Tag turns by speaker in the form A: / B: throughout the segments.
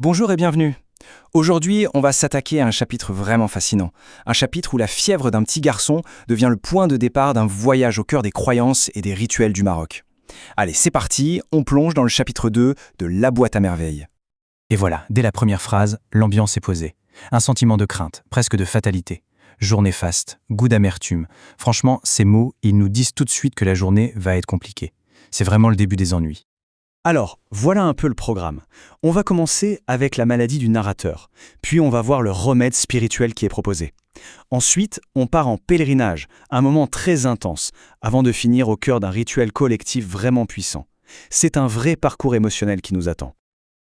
A: Bonjour et bienvenue. Aujourd'hui, on va s'attaquer à un chapitre vraiment fascinant. Un chapitre où la fièvre d'un petit garçon devient le point de départ d'un voyage au cœur des croyances et des rituels du Maroc. Allez, c'est parti, on plonge dans le chapitre 2 de La boîte à merveilles.
B: Et voilà, dès la première phrase, l'ambiance est posée. Un sentiment de crainte, presque de fatalité. Jour néfaste, goût d'amertume. Franchement, ces mots, ils nous disent tout de suite que la journée va être compliquée. C'est vraiment le début des ennuis.
A: Alors, voilà un peu le programme. On va commencer avec la maladie du narrateur, puis on va voir le remède spirituel qui est proposé. Ensuite, on part en pèlerinage, un moment très intense, avant de finir au cœur d'un rituel collectif vraiment puissant. C'est un vrai parcours émotionnel qui nous attend.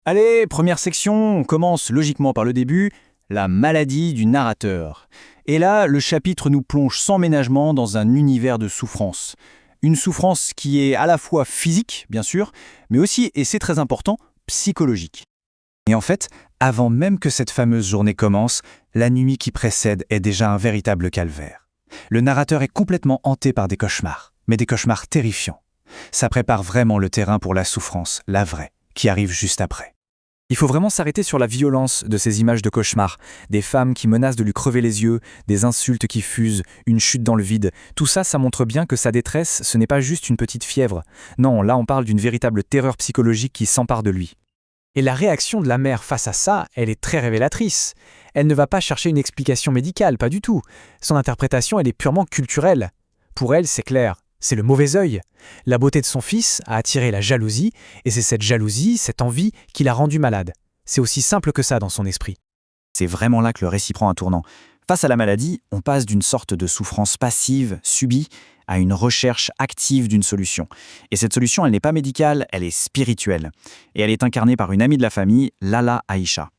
A: Allez, première section, on commence logiquement par le début, la maladie du narrateur. Et là, le chapitre nous plonge sans ménagement dans un univers de souffrance. Une souffrance qui est à la fois physique, bien sûr, mais aussi, et c'est très important, psychologique. Et en fait, avant même que cette fameuse journée commence, la nuit qui précède est déjà un véritable calvaire. Le narrateur est complètement hanté par des cauchemars, mais des cauchemars terrifiants. Ça prépare vraiment le terrain pour la souffrance, la vraie, qui arrive juste après. Il faut vraiment s'arrêter sur la violence de ces images de cauchemars, des femmes qui menacent de lui crever les yeux, des insultes qui fusent, une chute dans le vide. Tout ça, ça montre bien que sa détresse, ce n'est pas juste une petite fièvre. Non, là on parle d'une véritable terreur psychologique qui s'empare de lui. Et la réaction de la mère face à ça, elle est très révélatrice. Elle ne va pas chercher une explication médicale, pas du tout. Son interprétation, elle est purement culturelle. Pour elle, c'est clair. C'est le mauvais œil. La beauté de son fils a attiré la jalousie, et c'est cette jalousie, cette envie, qui l'a rendu malade. C'est aussi simple que ça dans son esprit.
C: C'est vraiment là que le récit prend un tournant. Face à la maladie, on passe d'une sorte de souffrance passive, subie, à une recherche active d'une solution. Et cette solution, elle n'est pas médicale, elle est spirituelle. Et elle est incarnée par une amie de la famille, Lala Aïcha.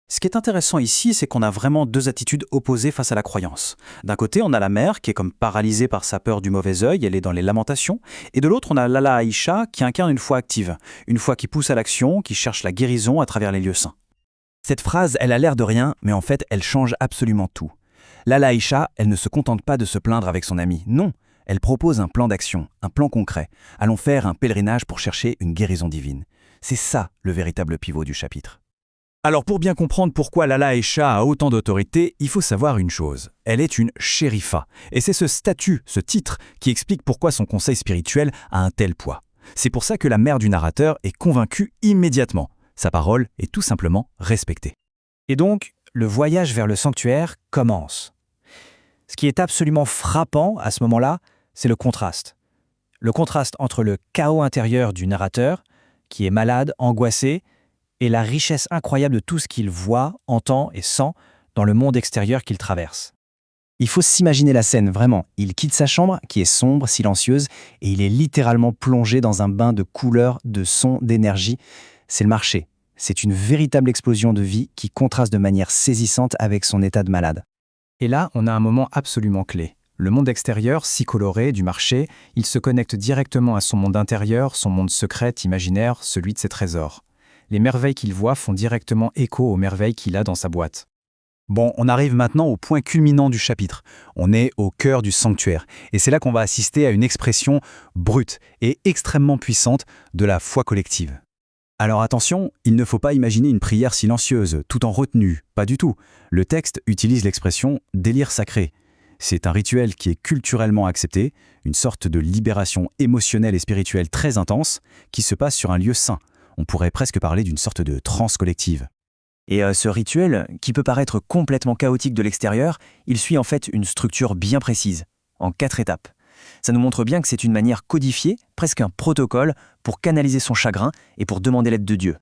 A: Ce qui est intéressant ici, c'est qu'on a vraiment deux attitudes opposées face à la croyance. D'un côté, on a la mère qui est comme paralysée par sa peur du mauvais œil, elle est dans les lamentations. Et de l'autre, on a Lala Aïcha qui incarne une foi active, une foi qui pousse à l'action, qui cherche la guérison à travers les lieux saints.
C: Cette phrase, elle a l'air de rien, mais en fait, elle change absolument tout. Lala Aïcha, elle ne se contente pas de se plaindre avec son amie. Non, elle propose un plan d'action, un plan concret. Allons faire un pèlerinage pour chercher une guérison divine. C'est ça le véritable pivot du chapitre.
A: Alors pour bien comprendre pourquoi Lala Aïcha a autant d'autorité, il faut savoir une chose. Elle est une shérifa. Et c'est ce statut, ce titre, qui explique pourquoi son conseil spirituel a un tel poids. C'est pour ça que la mère du narrateur est convaincue immédiatement. Sa parole est tout simplement respectée.
B: Et donc, le voyage vers le sanctuaire commence. Ce qui est absolument frappant à ce moment-là, c'est le contraste. Le contraste entre le chaos intérieur du narrateur, qui est malade, angoissé, et la richesse incroyable de tout ce qu'il voit, entend et sent dans le monde extérieur qu'il traverse.
C: Il faut s'imaginer la scène, vraiment. Il quitte sa chambre, qui est sombre, silencieuse, et il est littéralement plongé dans un bain de couleurs, de sons, d'énergie. C'est le marché. C'est une véritable explosion de vie qui contraste de manière saisissante avec son état de malade.
B: Et là, on a un moment absolument clé. Le monde extérieur, si coloré, du marché, il se connecte directement à son monde intérieur, son monde secret, imaginaire, celui de ses trésors. Les merveilles qu'il voit font directement écho aux merveilles qu'il a dans sa boîte.
A: Bon, on arrive maintenant au point culminant du chapitre. On est au cœur du sanctuaire. Et c'est là qu'on va assister à une expression brute et extrêmement puissante de la foi collective. Alors attention, il ne faut pas imaginer une prière silencieuse, tout en retenue. Pas du tout. Le texte utilise l'expression « délire sacré ». C'est un rituel qui est culturellement accepté, une sorte de libération émotionnelle et spirituelle très intense qui se passe sur un lieu saint. On pourrait presque parler d'une sorte de transe collective.
C: Et ce rituel, qui peut paraître complètement chaotique de l'extérieur, il suit en fait une structure bien précise, en 4 étapes. Ça nous montre bien que c'est une manière codifiée, presque un protocole, pour canaliser son chagrin et pour demander l'aide de Dieu.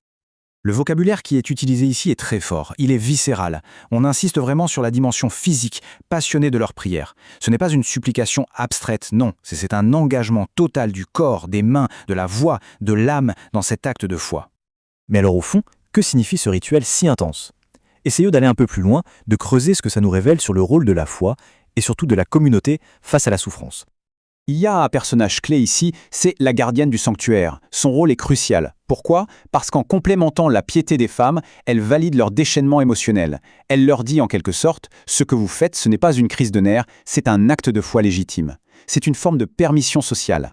A: Le vocabulaire qui est utilisé ici est très fort, il est viscéral. On insiste vraiment sur la dimension physique, passionnée de leur prière. Ce n'est pas une supplication abstraite, non, c'est un engagement total du corps, des mains, de la voix, de l'âme dans cet acte de foi.
C: Mais alors au fond, que signifie ce rituel si intense ? Essayons d'aller un peu plus loin, de creuser ce que ça nous révèle sur le rôle de la foi et surtout de la communauté face à la souffrance.
A: Il y a un personnage clé ici, c'est la gardienne du sanctuaire. Son rôle est crucial. Pourquoi ? Parce qu'en complémentant la piété des femmes, elle valide leur déchaînement émotionnel. Elle leur dit en quelque sorte, ce que vous faites, ce n'est pas une crise de nerfs, c'est un acte de foi légitime. C'est une forme de permission sociale.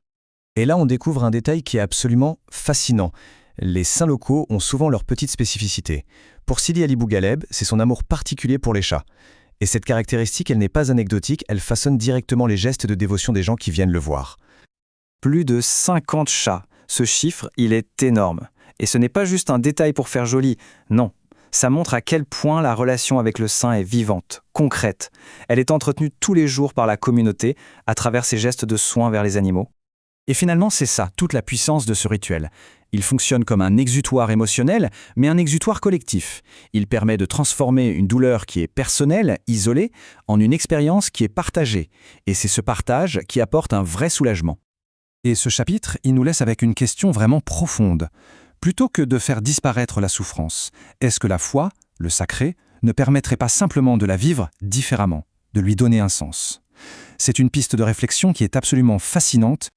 B: Et là, on découvre un détail qui est absolument fascinant.
A: Les saints locaux ont souvent leurs petites spécificités. Pour Sidi Ali Bougaleb, c'est son amour particulier pour les chats. Et cette caractéristique, elle n'est pas anecdotique, elle façonne directement les gestes de dévotion des gens qui viennent le voir.
B: Plus de 50 chats. Ce chiffre, il est énorme. Et ce n'est pas juste un détail pour faire joli, non. Ça montre à quel point la relation avec le saint est vivante, concrète. Elle est entretenue tous les jours par la communauté à travers ses gestes de soin vers les animaux.
A: Et finalement, c'est ça, toute la puissance de ce rituel. Il fonctionne comme un exutoire émotionnel, mais un exutoire collectif. Il permet de transformer une douleur qui est personnelle, isolée, en une expérience qui est partagée. Et c'est ce partage qui apporte un vrai soulagement.
D: Et ce chapitre, il nous laisse avec une question vraiment profonde. Plutôt que de faire disparaître la souffrance, est-ce que la foi, le sacré, ne permettrait pas simplement de la vivre différemment, de lui donner un sens ? C'est une piste de réflexion qui est absolument fascinante